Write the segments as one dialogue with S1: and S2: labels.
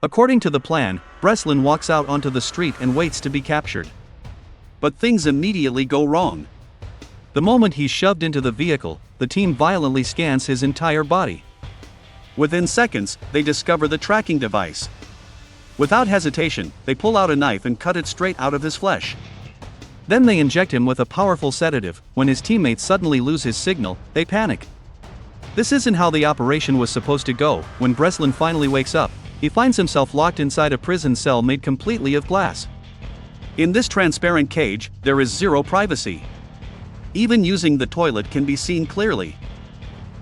S1: According to the plan, Breslin walks out onto the street and waits to be captured. But things immediately go wrong. The moment he's shoved into the vehicle, the team violently scans his entire body. Within seconds, they discover the tracking device. Without hesitation, they pull out a knife and cut it straight out of his flesh. Then they inject him with a powerful sedative. When his teammates suddenly lose his signal, they panic. This isn't how the operation was supposed to go. When Breslin finally wakes up, he finds himself locked inside a prison cell made completely of glass. In this transparent cage, there is zero privacy. Even using the toilet can be seen clearly.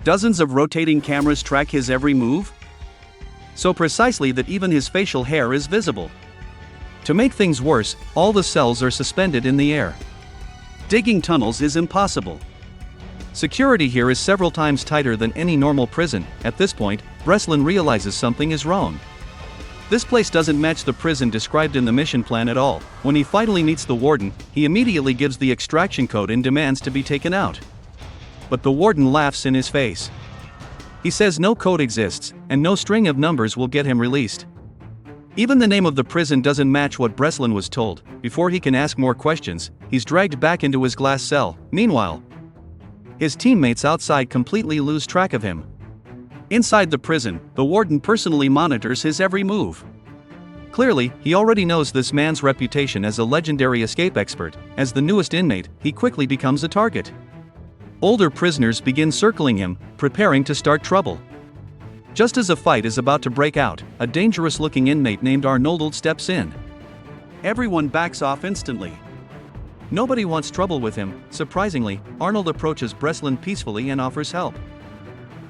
S1: Dozens of rotating cameras track his every move, so precisely that even his facial hair is visible. To make things worse, all the cells are suspended in the air. Digging tunnels is impossible. Security here is several times tighter than any normal prison. At this point, Breslin realizes something is wrong. This place doesn't match the prison described in the mission plan at all. When he finally meets the warden, he immediately gives the extraction code and demands to be taken out. But the warden laughs in his face. He says no code exists, and no string of numbers will get him released. Even the name of the prison doesn't match what Breslin was told. Before he can ask more questions, he's dragged back into his glass cell. Meanwhile, his teammates outside completely lose track of him. Inside the prison, the warden personally monitors his every move. Clearly, he already knows this man's reputation as a legendary escape expert. As the newest inmate, he quickly becomes a target. Older prisoners begin circling him, preparing to start trouble. Just as a fight is about to break out, a dangerous-looking inmate named Arnold steps in. Everyone backs off instantly. Nobody wants trouble with him. Surprisingly, Arnold approaches Breslin peacefully and offers help.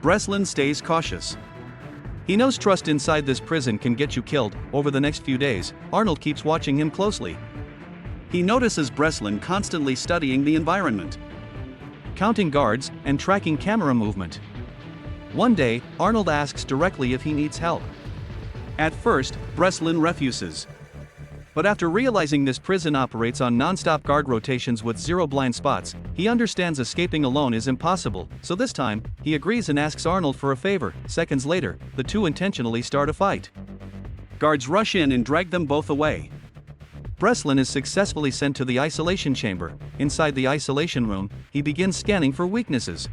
S1: Breslin stays cautious. He knows trust inside this prison can get you killed. Over the next few days, Arnold keeps watching him closely. He notices Breslin constantly studying the environment, counting guards, and tracking camera movement. One day, Arnold asks directly if he needs help. At first, Breslin refuses. But after realizing this prison operates on non-stop guard rotations with zero blind spots, he understands escaping alone is impossible, so this time, he agrees and asks Arnold for a favor. Seconds later, the two intentionally start a fight. Guards rush in and drag them both away. Breslin is successfully sent to the isolation chamber. Inside the isolation room, he begins scanning for weaknesses.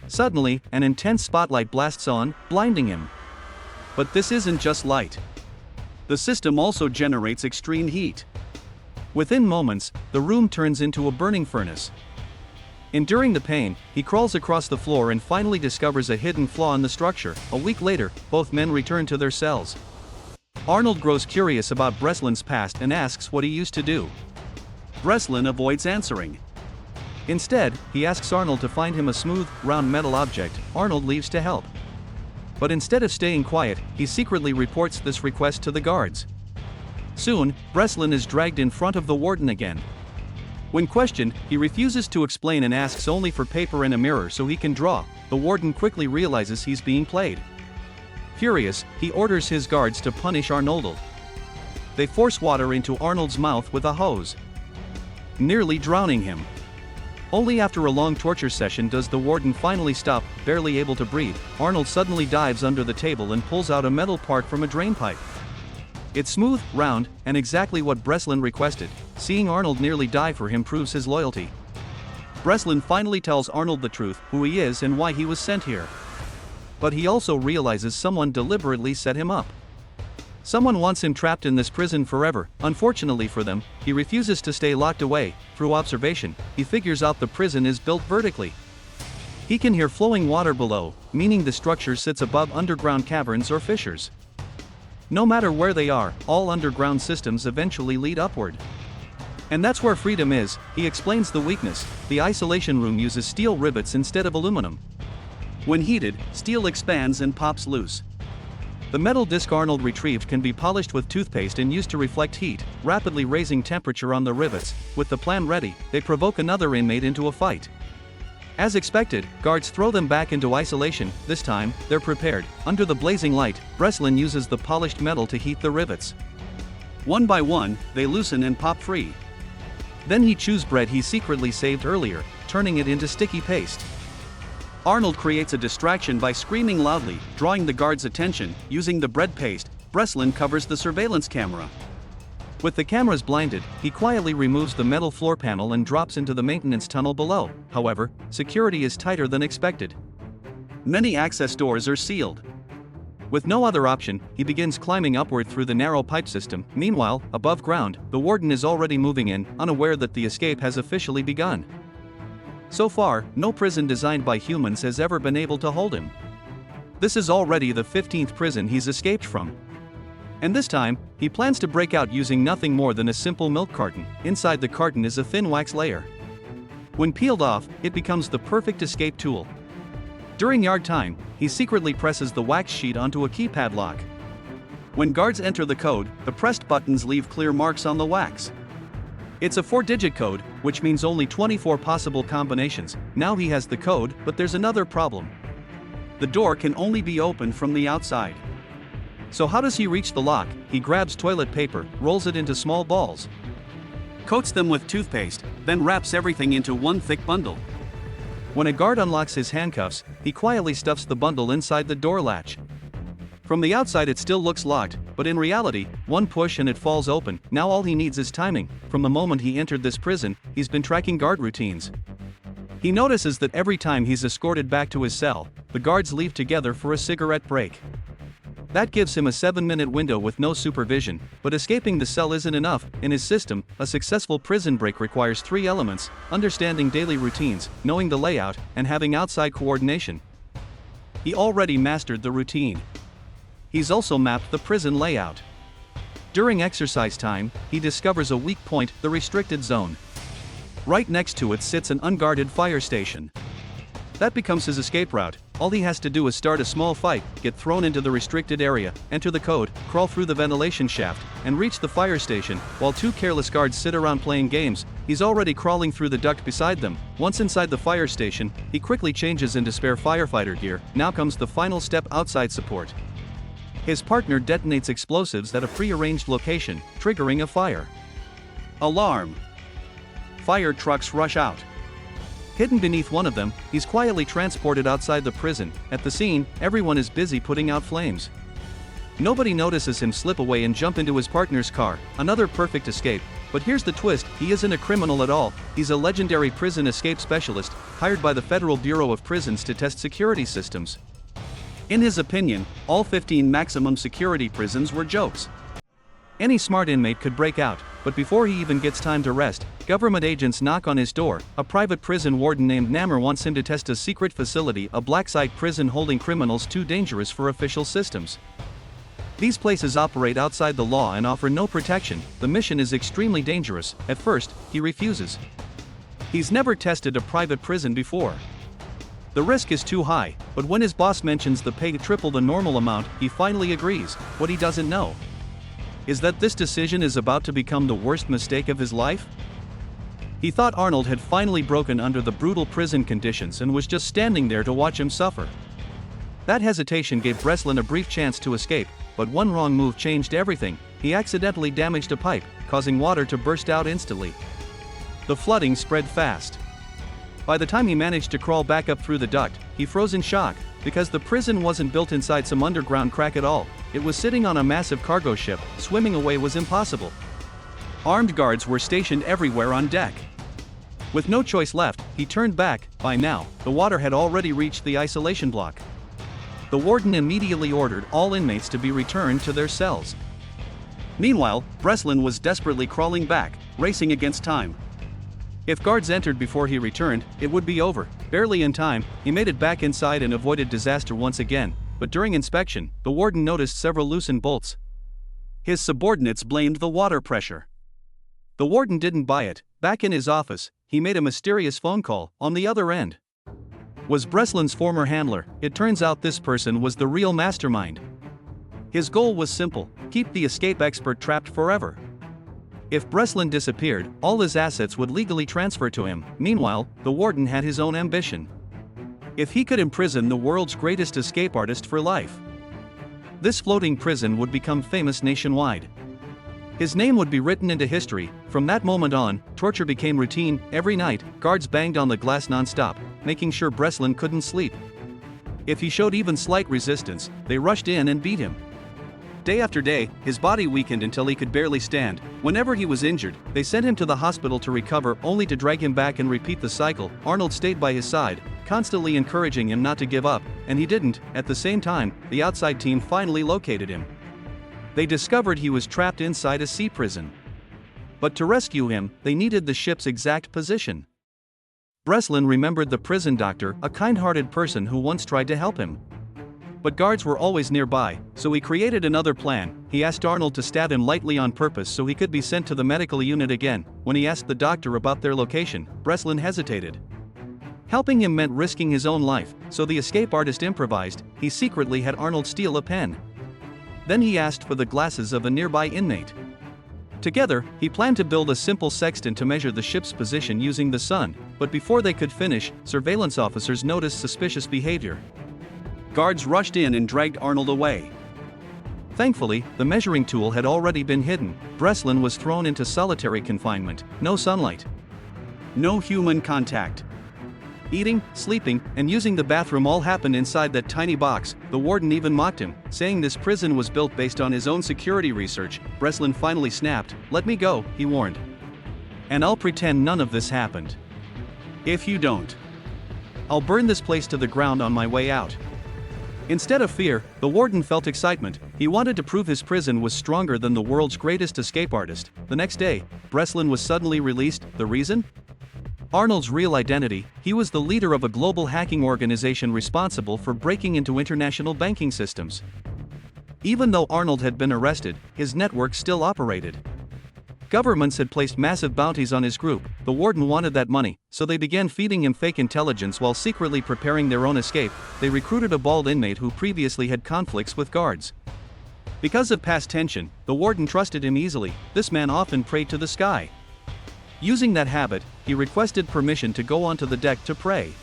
S1: Suddenly, an intense spotlight blasts on, blinding him. But this isn't just light. The system also generates extreme heat. Within moments, the room turns into a burning furnace. Enduring the pain, he crawls across the floor and finally discovers a hidden flaw in the structure. A week later, both men return to their cells. Arnold grows curious about Breslin's past and asks what he used to do. Breslin avoids answering. Instead, he asks Arnold to find him a smooth, round metal object. Arnold leaves to help. But instead of staying quiet, he secretly reports this request to the guards. Soon, Breslin is dragged in front of the warden again. When questioned, he refuses to explain and asks only for paper and a mirror so he can draw. The warden quickly realizes he's being played. Furious, he orders his guards to punish Arnold. They force water into Arnold's mouth with a hose, nearly drowning him. Only after a long torture session does the warden finally stop. Barely able to breathe, Arnold suddenly dives under the table and pulls out a metal part from a drain pipe. It's smooth, round, and exactly what Breslin requested. Seeing Arnold nearly die for him proves his loyalty. Breslin finally tells Arnold the truth, who he is and why he was sent here. But he also realizes someone deliberately set him up. Someone wants him trapped in this prison forever. Unfortunately for them, he refuses to stay locked away. Through observation, he figures out the prison is built vertically. He can hear flowing water below, meaning the structure sits above underground caverns or fissures. No matter where they are, all underground systems eventually lead upward. And that's where freedom is. He explains the weakness. The isolation room uses steel rivets instead of aluminum. When heated, steel expands and pops loose. The metal disc Arnold retrieved can be polished with toothpaste and used to reflect heat, rapidly raising temperature on the rivets. With the plan ready, they provoke another inmate into a fight. As expected, guards throw them back into isolation. This time, they're prepared. Under the blazing light, Breslin uses the polished metal to heat the rivets. One by one, they loosen and pop free. Then he chews bread he secretly saved earlier, turning it into sticky paste. Arnold creates a distraction by screaming loudly, drawing the guards' attention. Using the bread paste, Breslin covers the surveillance camera. With the cameras blinded, he quietly removes the metal floor panel and drops into the maintenance tunnel below. However, security is tighter than expected. Many access doors are sealed. With no other option, he begins climbing upward through the narrow pipe system. Meanwhile, above ground, the warden is already moving in, unaware that the escape has officially begun. So far, no prison designed by humans has ever been able to hold him. This is already the 15th prison he's escaped from. And this time, he plans to break out using nothing more than a simple milk carton. Inside the carton is a thin wax layer. When peeled off, it becomes the perfect escape tool. During yard time, he secretly presses the wax sheet onto a keypad lock. When guards enter the code, the pressed buttons leave clear marks on the wax. It's a 4-digit code, which means only 24 possible combinations. Now he has the code, but there's another problem. The door can only be opened from the outside. So how does he reach the lock? He grabs toilet paper, rolls it into small balls, coats them with toothpaste, then wraps everything into one thick bundle. When a guard unlocks his handcuffs, he quietly stuffs the bundle inside the door latch. From the outside it still looks locked, but in reality, one push and it falls open. Now all he needs is timing. From the moment he entered this prison, he's been tracking guard routines. He notices that every time he's escorted back to his cell, the guards leave together for a cigarette break. That gives him a 7-minute window with no supervision, but escaping the cell isn't enough. In his system, a successful prison break requires 3 elements: understanding daily routines, knowing the layout, and having outside coordination. He already mastered the routine. He's also mapped the prison layout. During exercise time, he discovers a weak point, the restricted zone. Right next to it sits an unguarded fire station. That becomes his escape route. All he has to do is start a small fight, get thrown into the restricted area, enter the code, crawl through the ventilation shaft, and reach the fire station. While 2 careless guards sit around playing games, he's already crawling through the duct beside them. Once inside the fire station, he quickly changes into spare firefighter gear. Now comes the final step: outside support. His partner detonates explosives at a pre-arranged location, triggering a fire alarm. Fire trucks rush out. Hidden beneath one of them, he's quietly transported outside the prison. At the scene, everyone is busy putting out flames. Nobody notices him slip away and jump into his partner's car. Another perfect escape. But here's the twist: he isn't a criminal at all. He's a legendary prison escape specialist, hired by the Federal Bureau of Prisons to test security systems. In his opinion, all 15 maximum security prisons were jokes. Any smart inmate could break out, but before he even gets time to rest, government agents knock on his door. A private prison warden named Nammer wants him to test a secret facility, a black site prison holding criminals too dangerous for official systems. These places operate outside the law and offer no protection. The mission is extremely dangerous. At first, he refuses. He's never tested a private prison before. The risk is too high, but when his boss mentions the pay triple the normal amount, he finally agrees. What he doesn't know is that this decision is about to become the worst mistake of his life. He thought Arnold had finally broken under the brutal prison conditions and was just standing there to watch him suffer. That hesitation gave Breslin a brief chance to escape, but one wrong move changed everything. He accidentally damaged a pipe, causing water to burst out instantly. The flooding spread fast. By the time he managed to crawl back up through the duct, he froze in shock, because the prison wasn't built inside some underground crack at all. It was sitting on a massive cargo ship. Swimming away was impossible. Armed guards were stationed everywhere on deck. With no choice left, he turned back. By now, the water had already reached the isolation block. The warden immediately ordered all inmates to be returned to their cells. Meanwhile, Breslin was desperately crawling back, racing against time. If guards entered before he returned, it would be over. Barely in time, he made it back inside and avoided disaster once again. But during inspection, the warden noticed several loosened bolts. His subordinates blamed the water pressure. The warden didn't buy it. Back in his office, he made a mysterious phone call. On the other end was Breslin's former handler. It turns out this person was the real mastermind. His goal was simple: keep the escape expert trapped forever. If Breslin disappeared, all his assets would legally transfer to him. Meanwhile, the warden had his own ambition. If he could imprison the world's greatest escape artist for life, this floating prison would become famous nationwide. His name would be written into history. From that moment on, torture became routine. Every night, guards banged on the glass non-stop, making sure Breslin couldn't sleep. If he showed even slight resistance, they rushed in and beat him. Day after day, his body weakened until he could barely stand. Whenever he was injured, they sent him to the hospital to recover, only to drag him back and repeat the cycle. Arnold stayed by his side, constantly encouraging him not to give up, and he didn't. At the same time, the outside team finally located him. They discovered he was trapped inside a sea prison. But to rescue him, they needed the ship's exact position. Breslin remembered the prison doctor, a kind-hearted person who once tried to help him. But guards were always nearby, so he created another plan. He asked Arnold to stab him lightly on purpose so he could be sent to the medical unit again. When he asked the doctor about their location, Breslin hesitated. Helping him meant risking his own life, so the escape artist improvised. He secretly had Arnold steal a pen. Then he asked for the glasses of a nearby inmate. Together, he planned to build a simple sextant to measure the ship's position using the sun, but before they could finish, surveillance officers noticed suspicious behavior. Guards rushed in and dragged Arnold away. Thankfully, the measuring tool had already been hidden. Breslin was thrown into solitary confinement. No sunlight. No human contact. Eating, sleeping, and using the bathroom all happened inside that tiny box. The warden even mocked him, saying this prison was built based on his own security research. Breslin finally snapped. "Let me go," he warned. "And I'll pretend none of this happened. If you don't, I'll burn this place to the ground on my way out." Instead of fear, the warden felt excitement. He wanted to prove his prison was stronger than the world's greatest escape artist. The next day, Breslin was suddenly released. The reason? Arnold's real identity. He was the leader of a global hacking organization responsible for breaking into international banking systems. Even though Arnold had been arrested, his network still operated. Governments had placed massive bounties on his group. The warden wanted that money, so they began feeding him fake intelligence while secretly preparing their own escape. They recruited a bald inmate who previously had conflicts with guards. Because of past tension, the warden trusted him easily. This man often prayed to the sky. Using that habit, he requested permission to go onto the deck to pray.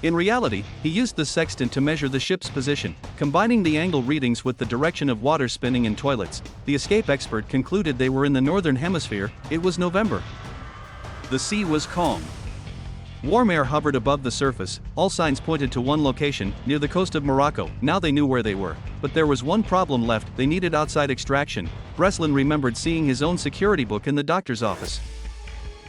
S1: In reality, he used the sextant to measure the ship's position, combining the angle readings with the direction of water spinning in toilets. The escape expert concluded they were in the northern hemisphere. It was November. The sea was calm. Warm air hovered above the surface. All signs pointed to one location, near the coast of Morocco. Now they knew where they were. But there was one problem left. They needed outside extraction. Breslin remembered seeing his own security book in the doctor's office.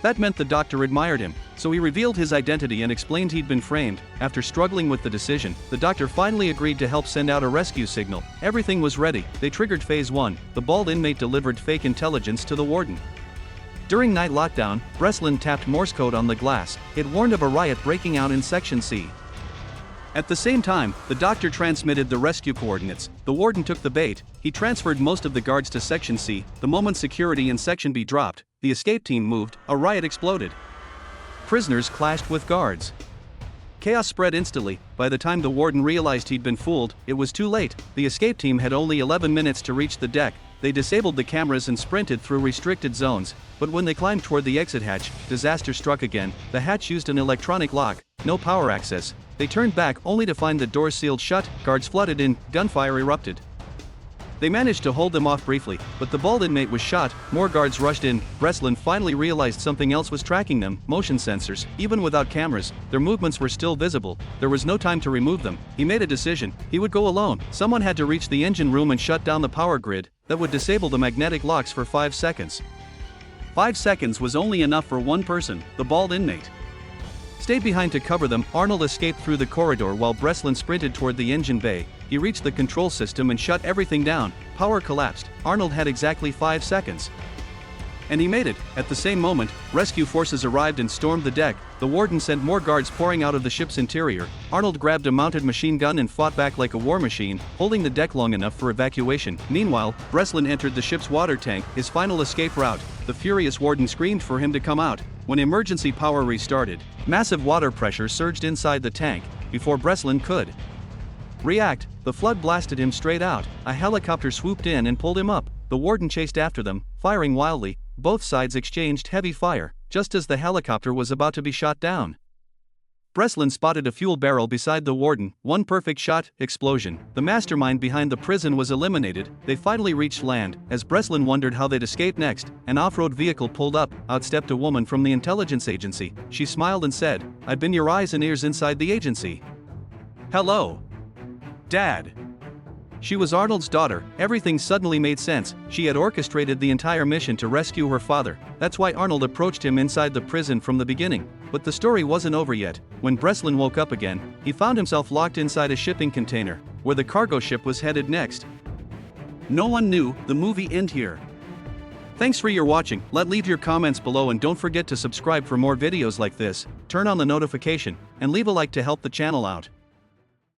S1: That meant the doctor admired him, so he revealed his identity and explained he'd been framed. After struggling with the decision, the doctor finally agreed to help send out a rescue signal. Everything was ready. They triggered phase 1. The bald inmate delivered fake intelligence to the warden. During night lockdown, Breslin tapped Morse code on the glass. It warned of a riot breaking out in Section C. At the same time, the doctor transmitted the rescue coordinates. The warden took the bait. He transferred most of the guards to Section C. The moment security in Section B dropped, the escape team moved. A riot exploded. Prisoners clashed with guards. Chaos spread instantly. By the time the warden realized he'd been fooled, it was too late. The escape team had only 11 minutes to reach the deck. They disabled the cameras and sprinted through restricted zones. But when they climbed toward the exit hatch, disaster struck again. The hatch used an electronic lock. No power access. They turned back only to find the doors sealed shut. Guards flooded in. Gunfire erupted. They managed to hold them off briefly, but the bald inmate was shot. More guards rushed in. Breslin finally realized something else was tracking them. Motion sensors. Even without cameras, their movements were still visible. There was no time to remove them. He made a decision. He would go alone. Someone had to reach the engine room and shut down the power grid. That would disable the magnetic locks for 5 seconds. 5 seconds was only enough for one person, the bald inmate. Stayed behind to cover them. Arnold escaped through the corridor while Breslin sprinted toward the engine bay. He reached the control system and shut everything down. Power collapsed. Arnold had exactly 5 seconds. And he made it. At the same moment, rescue forces arrived and stormed the deck. The warden sent more guards pouring out of the ship's interior. Arnold grabbed a mounted machine gun and fought back like a war machine, holding the deck long enough for evacuation. Meanwhile, Breslin entered the ship's water tank, his final escape route. The furious warden screamed for him to come out. When emergency power restarted, massive water pressure surged inside the tank. Before Breslin could react, the flood blasted him straight out. A helicopter swooped in and pulled him up. The warden chased after them, firing wildly. Both sides exchanged heavy fire, just as the helicopter was about to be shot down. Breslin spotted a fuel barrel beside the warden. One perfect shot, explosion. The mastermind behind the prison was eliminated. They finally reached land. As Breslin wondered how they'd escape next, an off-road vehicle pulled up. Out stepped a woman from the intelligence agency. She smiled and said, "I've been your eyes and ears inside the agency." "Hello, Dad." She was Arnold's daughter. Everything suddenly made sense. She had orchestrated the entire mission to rescue her father. That's why Arnold approached him inside the prison from the beginning. But the story wasn't over yet. When Breslin woke up again, he found himself locked inside a shipping container, where the cargo ship was headed next. No one knew the movie ended here. Thanks for your watching. Leave your comments below and don't forget to subscribe for more videos like this, turn on the notification, and leave a like to help the channel out.